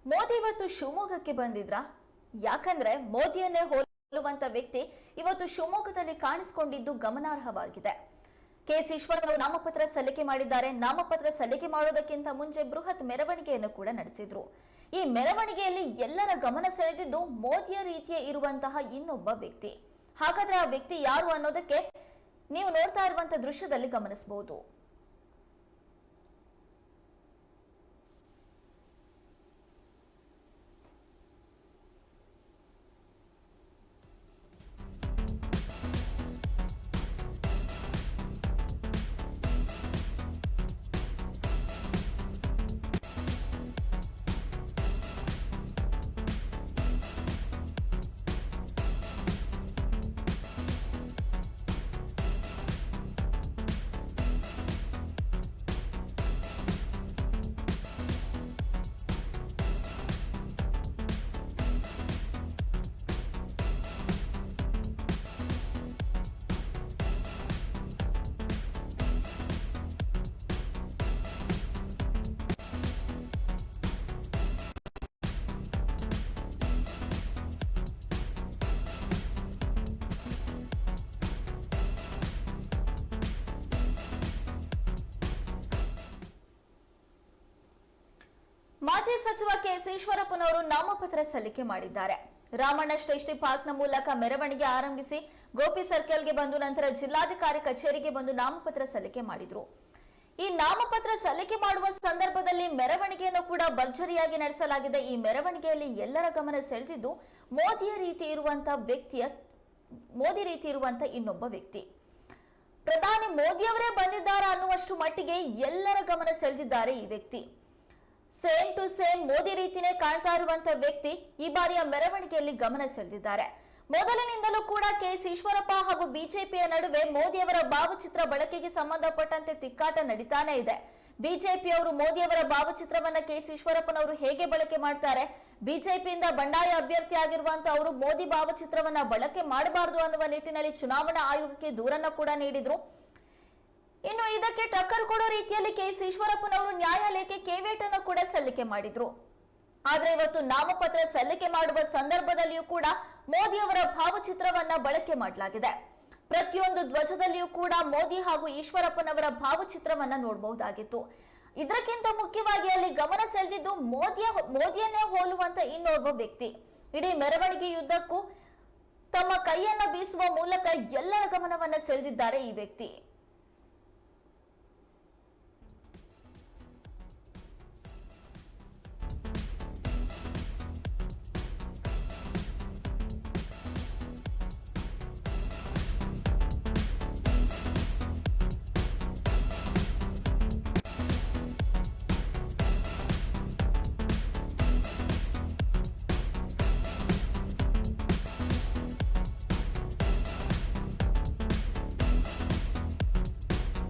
ಮೋದಿ ಇವತ್ತು ಶಿವಮೊಗ್ಗಕ್ಕೆ ಬಂದಿದ್ರ? ಯಾಕಂದ್ರೆ ಮೋದಿಯನ್ನೇ ಹೋಲುವಂತ ವ್ಯಕ್ತಿ ಇವತ್ತು ಶಿವಮೊಗ್ಗದಲ್ಲಿ ಕಾಣಿಸಿಕೊಂಡಿದ್ದು ಗಮನಾರ್ಹವಾಗಿದೆ. ಕೆಎಸ್ ಈಶ್ವರಪ್ಪ ನಾಮಪತ್ರ ಸಲ್ಲಿಕೆ ಮಾಡಿದ್ದಾರೆ. ನಾಮಪತ್ರ ಸಲ್ಲಿಕೆ ಮಾಡೋದಕ್ಕಿಂತ ಮುಂಚೆ ಬೃಹತ್ ಮೆರವಣಿಗೆಯನ್ನು ಕೂಡ ನಡೆಸಿದ್ರು. ಈ ಮೆರವಣಿಗೆಯಲ್ಲಿ ಎಲ್ಲರ ಗಮನ ಸೆಳೆದಿದ್ದು ಮೋದಿಯ ರೀತಿಯ ಇರುವಂತಹ ಇನ್ನೊಬ್ಬ ವ್ಯಕ್ತಿ. ಹಾಗಾದ್ರೆ ಆ ವ್ಯಕ್ತಿ ಯಾರು ಅನ್ನೋದಕ್ಕೆ ನೀವು ನೋಡ್ತಾ ಇರುವಂತಹ ದೃಶ್ಯದಲ್ಲಿ ಗಮನಿಸಬಹುದು. ಮಾಜಿ ಸಚಿವ ಕೆಎಸ್ ಈಶ್ವರಪ್ಪನವರು ನಾಮಪತ್ರ ಸಲ್ಲಿಕೆ ಮಾಡಿದ್ದಾರೆ. ರಾಮಣ್ಣ ಶ್ರೇಷ್ಠಿ ಪಾರ್ಕ್ನ ಮೂಲಕ ಮೆರವಣಿಗೆ ಆರಂಭಿಸಿ ಗೋಪಿ ಸರ್ಕಲ್ಗೆ ಬಂದು ನಂತರ ಜಿಲ್ಲಾಧಿಕಾರಿ ಕಚೇರಿಗೆ ಬಂದು ನಾಮಪತ್ರ ಸಲ್ಲಿಕೆ ಮಾಡಿದ್ರು. ಈ ನಾಮಪತ್ರ ಸಲ್ಲಿಕೆ ಮಾಡುವ ಸಂದರ್ಭದಲ್ಲಿ ಮೆರವಣಿಗೆಯನ್ನು ಕೂಡ ಭರ್ಜರಿಯಾಗಿ ನಡೆಸಲಾಗಿದೆ. ಈ ಮೆರವಣಿಗೆಯಲ್ಲಿ ಎಲ್ಲರ ಗಮನ ಸೆಳೆದಿದ್ದು ಮೋದಿ ರೀತಿ ಇರುವಂತ ಇನ್ನೊಬ್ಬ ವ್ಯಕ್ತಿ. ಪ್ರಧಾನಿ ಮೋದಿಯವರೇ ಬಂದಿದ್ದಾರಾ ಅನ್ನುವಷ್ಟು ಮಟ್ಟಿಗೆ ಎಲ್ಲರ ಗಮನ ಸೆಳೆದಿದ್ದಾರೆ ಈ ವ್ಯಕ್ತಿ. ಸೇಮ್ ಟು ಸೇಮ್ ಮೋದಿ ರೀತಿನೇ ಕಾಣ್ತಾ ಇರುವಂತ ವ್ಯಕ್ತಿ ಈ ಬಾರಿಯ ಮೆರವಣಿಗೆಯಲ್ಲಿ ಗಮನ ಸೆಳೆದಿದ್ದಾರೆ. ಮೊದಲಿನಿಂದಲೂ ಕೂಡ ಕೆಎಸ್ ಈಶ್ವರಪ್ಪ ಹಾಗೂ ಬಿಜೆಪಿಯ ನಡುವೆ ಮೋದಿಯವರ ಭಾವಚಿತ್ರ ಬಳಕೆಗೆ ಸಂಬಂಧಪಟ್ಟಂತೆ ತಿಕ್ಕಾಟ ನಡೀತಾನೆ ಇದೆ. ಬಿಜೆಪಿಯವರು ಮೋದಿಯವರ ಭಾವಚಿತ್ರವನ್ನ ಕೆಎಸ್ ಈಶ್ವರಪ್ಪನವರು ಹೇಗೆ ಬಳಕೆ ಮಾಡ್ತಾರೆ, ಬಿಜೆಪಿಯಿಂದ ಬಂಡಾಯ ಅಭ್ಯರ್ಥಿ ಆಗಿರುವಂತ ಅವರು ಮೋದಿ ಭಾವಚಿತ್ರವನ್ನ ಬಳಕೆ ಮಾಡಬಾರದು ಅನ್ನುವ ನಿಟ್ಟಿನಲ್ಲಿ ಚುನಾವಣಾ ಆಯೋಗಕ್ಕೆ ದೂರನ್ನ ಕೂಡ ನೀಡಿದ್ರು. ಇನ್ನು ಇದಕ್ಕೆ ಟಕ್ಕರ್ ಕೊಡೋ ರೀತಿಯಲ್ಲಿ ಕೆಎಸ್ ಈಶ್ವರಪ್ಪನವರು ನ್ಯಾಯಾಲಯಕ್ಕೆ ಕೇವೇಟನ್ನು ಕೂಡ ಸಲ್ಲಿಕೆ ಮಾಡಿದ್ರು. ಆದ್ರೆ ಇವತ್ತು ನಾಮಪತ್ರ ಸಲ್ಲಿಕೆ ಮಾಡುವ ಸಂದರ್ಭದಲ್ಲಿಯೂ ಕೂಡ ಮೋದಿಯವರ ಭಾವಚಿತ್ರವನ್ನ ಬಳಕೆ ಮಾಡಲಾಗಿದೆ. ಪ್ರತಿಯೊಂದು ಧ್ವಜದಲ್ಲಿಯೂ ಕೂಡ ಮೋದಿ ಹಾಗೂ ಈಶ್ವರಪ್ಪನವರ ಭಾವಚಿತ್ರವನ್ನ ನೋಡಬಹುದಾಗಿತ್ತು. ಇದಕ್ಕಿಂತ ಮುಖ್ಯವಾಗಿ ಅಲ್ಲಿ ಗಮನ ಸೆಳೆದಿದ್ದು ಮೋದಿಯನ್ನೇ ಹೋಲುವಂತ ಇನ್ನೊಬ್ಬ ವ್ಯಕ್ತಿ. ಇಡೀ ಮೆರವಣಿಗೆಯುದ್ದಕ್ಕೂ ತಮ್ಮ ಕೈಯನ್ನ ಬೀಸುವ ಮೂಲಕ ಎಲ್ಲರ ಗಮನವನ್ನ ಸೆಳೆದಿದ್ದಾರೆ ಈ ವ್ಯಕ್ತಿ.